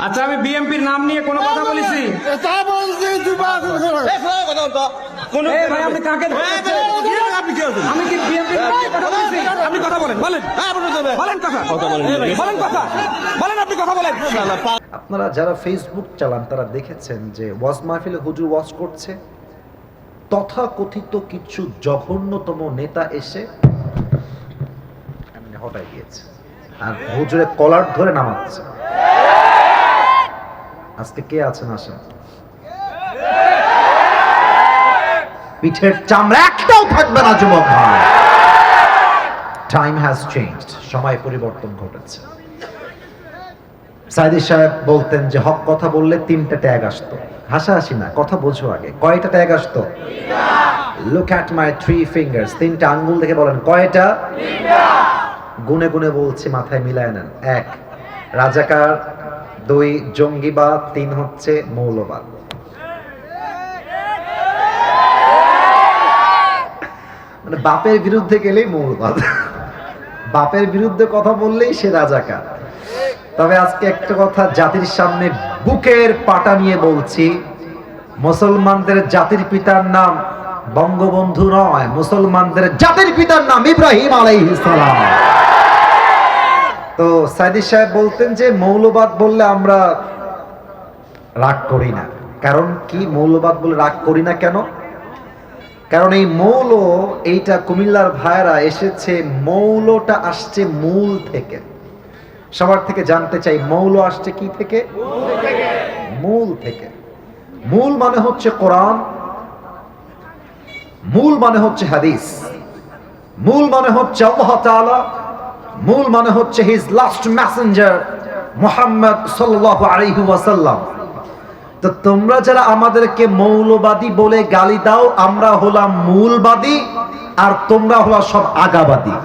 আচ্ছা, আমি বিএমপির নাম নিয়ে কোনো কথা বলেছি? ভাই, আপনি কাকে ধরছেন? আমি কি বিএমপির নাম নিয়ে কথা বলেছি? আপনি কথা বলেন, বলেন বলেন কথা বলেন কথা বলেন, আপনি কথা বলেন। আপনারা যারা ফেসবুক চালান তারা দেখেছেন যে ওয়াজ মাহফিলে হুজুর ওয়াজ করছে, তথাকথিত কিছু জঘন্যতম নেতা এসে হটাই দিয়েছে আর হুজুরের কলার ধরে নামাচ্ছে। আজকে কে আছেন আসেন, পিঠের চামড়া একটাও থাকবে না যুবক ভাই। টাইম হ্যাজ চেঞ্জড, সময় পরিবর্তন ঘটেছে। সাইদি সাহেব বলতেন যে হক কথা বললে 3টা ট্যাগ আসতো। হাসাহাসি না, কথা বোঝো আগে। কয়টা ট্যাগ আসতো? লুক অ্যাট মাই 3 ফিঙ্গার্স, 3টা আঙ্গুল দেখে বলেন কয়টা? গুনে গুনে বলছি, মাথায় মিলায় নেন। 1 রাজাকার, 2 জঙ্গিবাদ, 3 হচ্ছে মৌলবাদ। মানে বাপের বিরুদ্ধে গেলেই মৌলবাদ, বাপের বিরুদ্ধে কথা বললেই সে রাজাকার। তবে আজকে একটা কথা জাতির সামনে বুকের পাটা নিয়ে বলছি, মুসলমানদের জাতির পিতার নাম বঙ্গবন্ধু নয়, মুসলমানদের জাতির পিতার নাম ইব্রাহিম আলাইহিস সালাম। তো সাইদি সাহেব বলতেন যে মৌলবাদ বললে আমরা রাগ করি না। কারণ কি মৌলবাদ বলে রাগ করি না কেন? কারণ এই মৌল, এইটা কুমিল্লার ভাইরা এসেছে, মৌলটা আসছে মূল থেকে। সবার থেকে জানতে চাই মৌল আসছে কি থেকে? মূল থেকে। মূল মানে হচ্ছে কোরআন, মূল মানে হচ্ছে হাদিস, মূল মানে হচ্ছে আল্লাহ তাআলা, মূল মানে হচ্ছে হিজ লাস্ট মেসেঞ্জার মুহাম্মদ সাল্লাল্লাহু আলাইহি ওয়াসাল্লাম। তো তোমরা যারা আমাদেরকে মৌলবাদী বলে গালি দাও, আমরা হলাম মূলবাদী আর তোমরা হলো সব আগাবাদী।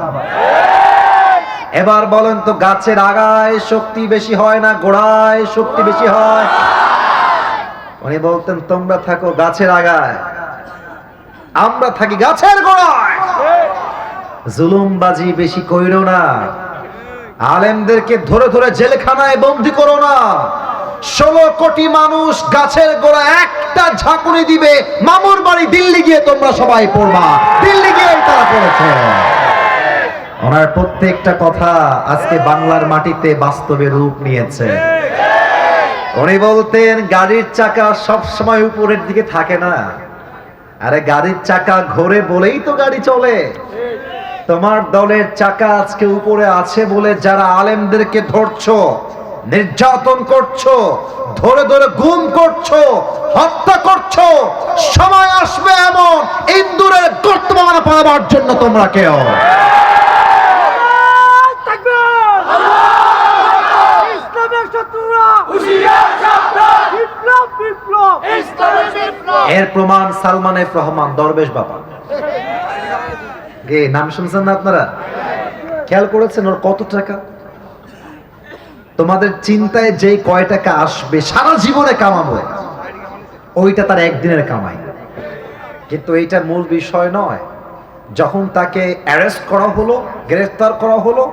এবার বলেন তো, গাছের আগায় শক্তি বেশি হয় না গোড়ায় শক্তি বেশি হয়? উনি বলতেন তোমরা থাকো গাছের আগায়, আমরা থাকি গাছের গোড়ায়। জুলুমবাজি বেশি কইরো না, আলেমদেরকে ধরে ধরে জেলখানায় বন্দী করো না। 16 কোটি মানুষ গাছের গোড়া একটা ঝাঁকুনি দিবে, মামুর বাড়ি দিল্লি গিয়ে তোমরা সবাই পড়বা। দিল্লি গিয়ে তারা পড়েছে। ওনার প্রত্যেকটা কথা আজকে বাংলার মাটিতে বাস্তবে রূপ নিয়েছে। উনি বলতেন গাড়ির চাকা সব সময় উপরের দিকে থাকে না, আরে গাড়ির চাকা ঘোরে বলেই তো গাড়ি চলে। তোমার দলের চাকা আজকে উপরে আছে বলে যারা আলেমদেরকে ধরছো, নির্যাতন করছো, ধরে ধরে গুম করছো, হত্যা করছো, সময় আসবে এমন ইন্দুরের গর্ত পাওয়ার জন্য তোমরা কেউ এর প্রমাণ সালমান এফ রহমান দরবেশ বাবা। নাম শুনছেন না আপনারা? খেয়াল করেছেন ওর কত টাকা? তোমাদের চিন্তায় যে কয় টাকা আসবে সারা জীবনে কামাবো, ওইটা তার একদিনের কামাই। কিন্তু এইটা মূল বিষয় নয়। যখন তাকে অ্যারেস্ট করা হলো, গ্রেফতার করা হলো,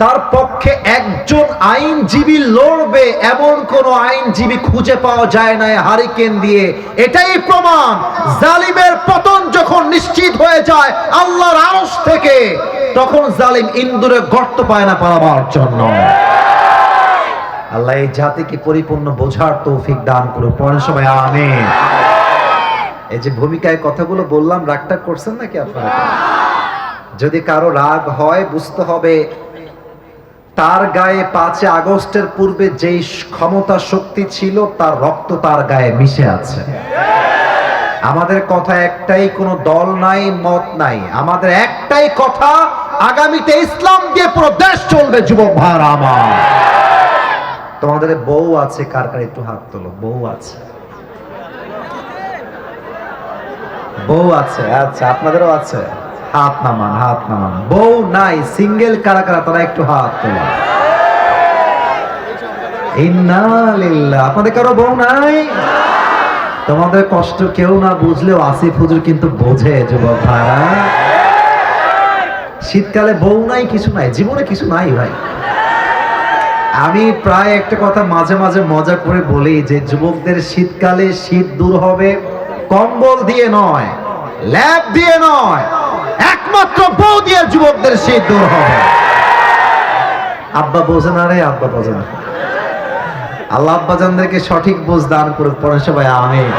তার পক্ষে একজন আইনজীবী লড়বে এমন কোন আইনজীবী খুঁজে পাওয়া যায় না হারিকেন দিয়ে। এটাই প্রমাণ, জালিমের পতন যখন নিশ্চিত হয়ে যায় আল্লাহর আরশ থেকে, তখন জালিম ইন্দুরে গর্ত পায় না পালাবার জন্য। আল্লাহ এই জাতিকে পরিপূর্ণ বোঝার তৌফিক দান করুন। পরের সবাই আমিন। এই যে ভূমিকায় কথাগুলো বললাম, রাগটা করছেন নাকি আপনারা? যদি কারো রাগ হয় বুঝতে হবে তার গায়ে 5 আগস্টের পূর্বে যেই ক্ষমতা শক্তি ছিল তার রক্ত তার গায়ে মিশে আছে। আমাদের কথা একটাই, কোনো দল নাই, মত নাই, আমাদের একটাই কথা, আগামীতে ইসলাম দিয়ে পুরো দেশ চলবে। যুবক ভাইরা আমার, তোমাদের বউ আছে কার কার? একটু হাত তোলো। বউ আছে? বউ আছে? আচ্ছা, আপনাদেরও আছে? হাত নামান, হাত নামান। বউ নাই, সিঙ্গেল কারা কারা? তারা একটু হাত তোলো। ইন্না লিল্লাহ। আপনাদের কারো বউ নাই? তোমাদের কষ্ট কেউ না বুঝলেও আসিফ হুজুর কিন্তু বোঝে। যুবক ভাইরা, শীতকালে বউ নাই, কিছু নাই, জীবনে কিছু নাই ভাই। আমি প্রায় একটা কথা মাঝে মাঝে মজা করে বলি যে যুবকদের শীতকালে শীত দূর হবে কম্বল দিয়ে নয়, ল্যাব দিয়ে নয়, একমাত্র বউ দিয়ে যুবকদের শীত দূর হবে। আব্বা বোঝে না রে, আব্বা বোঝে না। আল্লাহ আব্বাজানদেরকে সঠিক বুঝ দান করুক, পড়েন সবাই আমিন।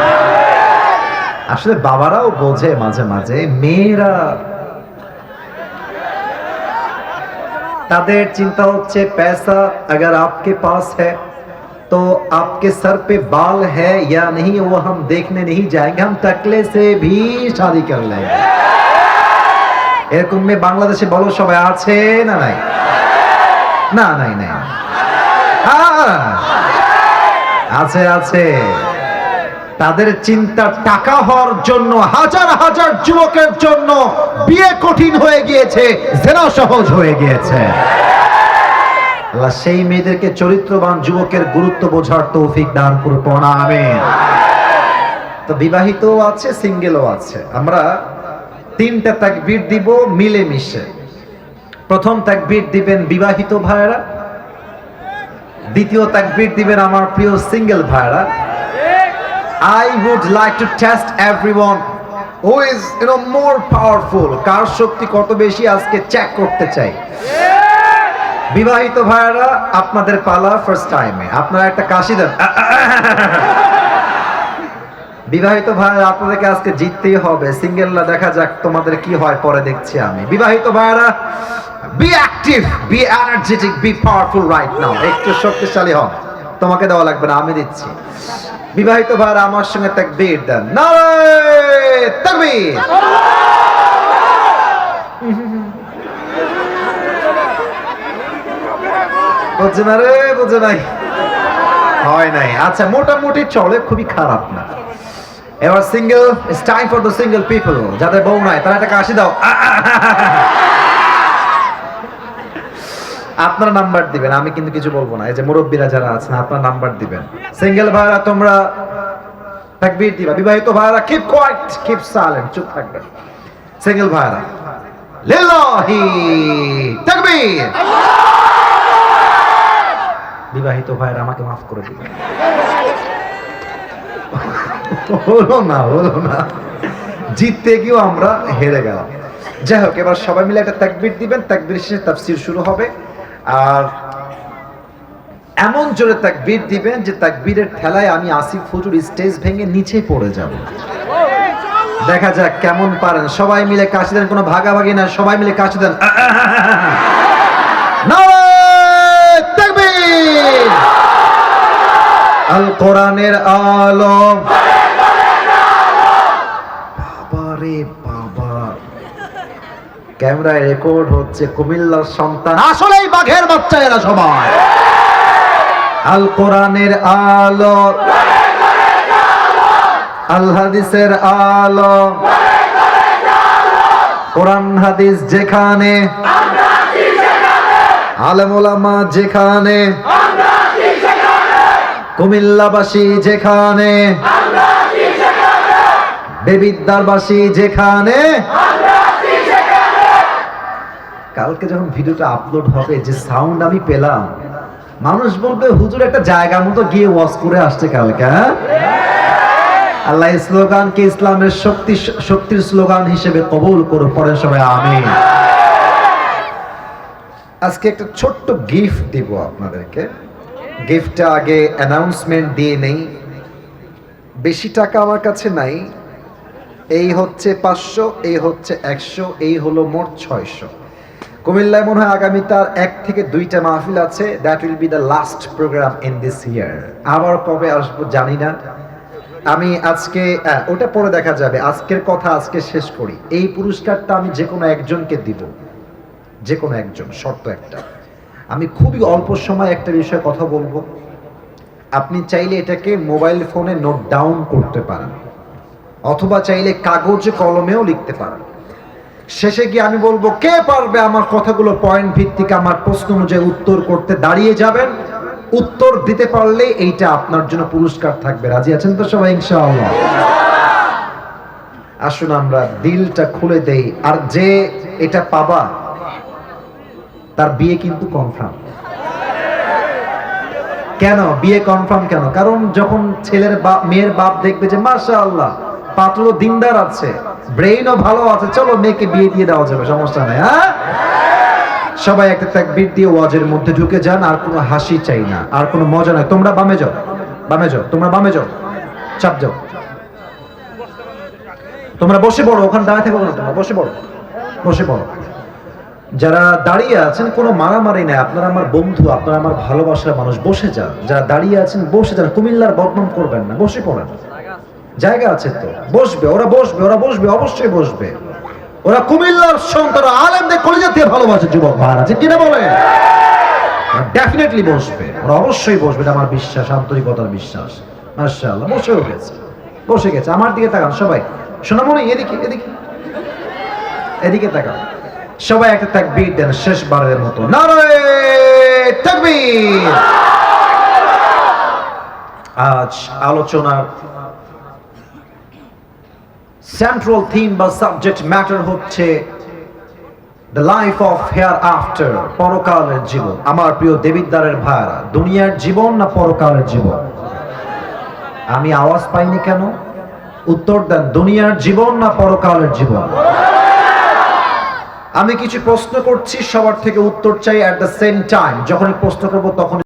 আসলে বাবারাও বোঝে মাঝে মাঝে, মেয়েরা তাদের চিন্তা হচ্ছে पैसा अगर आपके पास है तो आपके सर पे बाल है या नहीं वो हम देखने नहीं जाएंगे, हम टकले से भी शादी कर लेंगे। এরকম মেয়ে বাংলাদেশে বলো সবাই আছে না নাই? না নাই নাই, আছে আছে। তাদের চিন্তা টাকা হওয়ার জন্য হাজার হাজার যুবকের জন্য বিয়ে কঠিন হয়ে গিয়েছে, জেনা সহজ হয়ে গিয়েছে। আল্লাহ সেই মেয়েদেরকে চরিত্রবান যুবকের গুরুত্ব বোঝার তৌফিক দান করুন, আমিন। তো বিবাহিতও আছে, সিঙ্গেলও আছে। আমরা তিনটা তাকবীর দিব মিলেমিশে। প্রথম তাকবীর দিবেন বিবাহিত ভাইরা, দ্বিতীয় তাকবীর দিবেন আমার প্রিয় সিঙ্গেল ভাইরা। I would like to test everyone who is more powerful, কার শক্তি কত বেশি আজকে চেক করতে চাই। বিবাহিত ভাইরা আপনাদের পালা, ফার্স্ট টাইমে আপনারা একটা কাশি দেন। বিবাহিত ভাইরা আপনাদেরকে আজকে জিততেই হবে, সিঙ্গেলরা দেখা যাক তোমাদের কি হয় পরে দেখছি আমি। বিবাহিত ভাইরা be active, be energetic, be powerful right now. একটু শক্তিশালী হন, তোমাকে দেওয়া লাগবে না, আমি দিচ্ছি। বিবাহিত ভাইরা আমার সঙ্গে তাকবীর দেন, নারে তাকবীর। বুঝছে না রে, বুঝে নাই, হয় নাই। আচ্ছা মোটামুটি চলে, খুবই খারাপ না। এবার single, it's time for the single people. যাদের বউ নাই তারা একটা কাশি দাও। আপনার নাম্বার দিবেন, আমি কিন্তু কিছু বলবো না। এই যে মুরব্বীরা যারা আছেন আপনার নাম্বার দিবেন। সিঙ্গেল ভাইরা তোমরা তাকবীর দিবা, বিবাহিত ভাইরা কিপ কোয়াইট, কিপ সাইলেন্ট, চুপ থাকবেন। সিঙ্গেল ভাইরা লিল্লাহি তাকবীর। বিবাহিত ভাইরা আমাকে মাফ করে দিবেন। হলো না, হলো না, জিততে গিয়েও আমরা হেরে গেলাম। যাই হোক, এবার সবাই মিলে একটা তাকবীর দিবেন, তাকবীর শেষে তাফসীর শুরু হবে। আর এমন জোরে তাকবীর দিবেন যে তাকবীরের ঠেলায় আমি আসিফ হুজুর স্টেজ ভেঙে নিচে পড়ে যাব। দেখা যাক কেমন পারেন। সবাই মিলে কাশি দেন, কোনো ভাগাভাগি না, সবাই মিলে কাশি দেন। নারে তাকবীর। আল কোরআনের আলো। বাবারে বাবা, ক্যামেরায় রেকর্ড হচ্ছে, কুমিল্লার সন্তান, আসলেই বাঘের বাচ্চা এরা সবাই। আল কোরআনের আলো, আল হাদিসের আলো, কোরআন হাদিস যেখানে, আলেম ওলামা যেখানে, কুমিল্লাবাসী যেখানে, দেবিদ্বারবাসী যেখানে। কালকে যখন ভিডিওটা আপলোড হবে, যে সাউন্ড আমি পেলাম, মানুষ বলবে হুজুর একটা জায়গা মতো গিয়ে ওয়াজ করে আসছে কালকে। হ্যাঁ, আল্লাহ এই স্লোগানকে ইসলামের শক্তির স্লোগান হিসেবে কবুল করুন, পরে সবাই আমিন। আজকে একটা ছোট্ট গিফট দিব আপনাদেরকে। গিফটটা আগে অ্যানাউন্সমেন্ট দিয়ে নেই। বেশি টাকা আমার কাছে নাই। এই হচ্ছে 500, এই হচ্ছে 100, এই হলো মোট 600। কুমিল্লায় মনে হয় আগামী তার 1 থেকে 2টা মাহফিল আছে। That will be the last program in this year. আবার কবে আসবো জানি না। আমি আজকে ওটা পরে দেখা যাবে। আজকের কথা আজকে শেষ করি। এই পুরস্কারটা আমি যে কোনো একজনকে দিব, যে কোনো একজন, শর্ত একটা। আমি খুবই অল্প সময় একটা বিষয়ে কথা বলবো। আপনি চাইলে এটাকে মোবাইল ফোনে নোট ডাউন করতে পারেন, অথবা চাইলে কাগজে কলমেও লিখতে পারেন। শেষে গিয়ে আমি বলবো কে পারবে আমার কথাগুলো পয়েন্ট ভিত্তিক আমার প্রশ্ন অনুযায়ী উত্তর করতে, দাঁড়িয়ে যাবেন। উত্তর দিতে পারলে এইটা আপনার জন্য পুরস্কার থাকবে। রাজি আছেন তো সবাই ইনশাআল্লাহ? আসুন আমরা দিলটা খুলে দেই। আর যে এটা পাবা তার বিয়ে কিন্তু কনফার্ম। কেন বিয়ে কনফার্ম কেন? কারণ যখন ছেলের বাপ মেয়ের বাপ দেখবে যে মাশাআল্লাহ পাত্র দিনদার আছে, ব্রেইনও ভালো আছে, চলো মেয়েকে বিয়ে দিয়ে দেওয়া যাবে, সমস্যা নাই। হ্যাঁ, সবাই একটা তাকবীর দিয়ে ওয়াজের মধ্যে ঢুকে যান। আর কোনো হাসি চাই না, আর কোনো মজা নাই। তোমরা বামে যাও, বামে যাও, তোমরা বামে যাও, চাপ যাও। তোমরা বসে পড়ো, ওখানে দাঁড়িয়ে থাকো না, তোমরা বসে পড়ো, বসে পড়ো। যারা দাঁড়িয়ে আছেন কোনো মারামারি নেই, আপনারা আমার বন্ধু, আপনারা আমার ভালোবাসার মানুষ, বসে যান। যারা দাঁড়িয়ে আছেন বসে যান, কুমিল্লার বদনাম করবেন না, বসে পড়েন। জায়গা আছে তো, বসবে ওরা, বসবে ওরা, বসবে, অবশ্যই বসবে ওরা। কুমিল্লার সন্তান আলেমদের কলিজা দিয়ে ভালোবাসে যুবক ভাইরা, ঠিক কিনা বলে? ডেফিনেটলি বসবে ওরা, অবশ্যই বসবে, এটা আমার বিশ্বাস, আন্তরিকতার বিশ্বাস। মাশাআল্লাহ, বসেও গেছে, বসে গেছে। আমার দিকে তাকান সবাই, সোনামণি এদিকে, এদিকে, এদিকে তাকান সবাই। একটা তাকবীর দেন শেষবারের মতো, নারে তাকবীর। আজ আলোচনার সেন্ট্রাল থিম বা সাবজেক্ট ম্যাটার হচ্ছে the life of hair after, পরকালের জীবন। আমার প্রিয় দেবিদ্বারের ভাইরা, দুনিয়ার জীবন না পরকালের জীবন? আমি আওয়াজ পাইনি কেন? উত্তর দেন, দুনিয়ার জীবন না পরকালের জীবন? আমি কিছু প্রশ্ন করছি, সবার থেকে উত্তর চাই। এট দ্য সেম টাইম যখন প্রশ্ন করবো তখন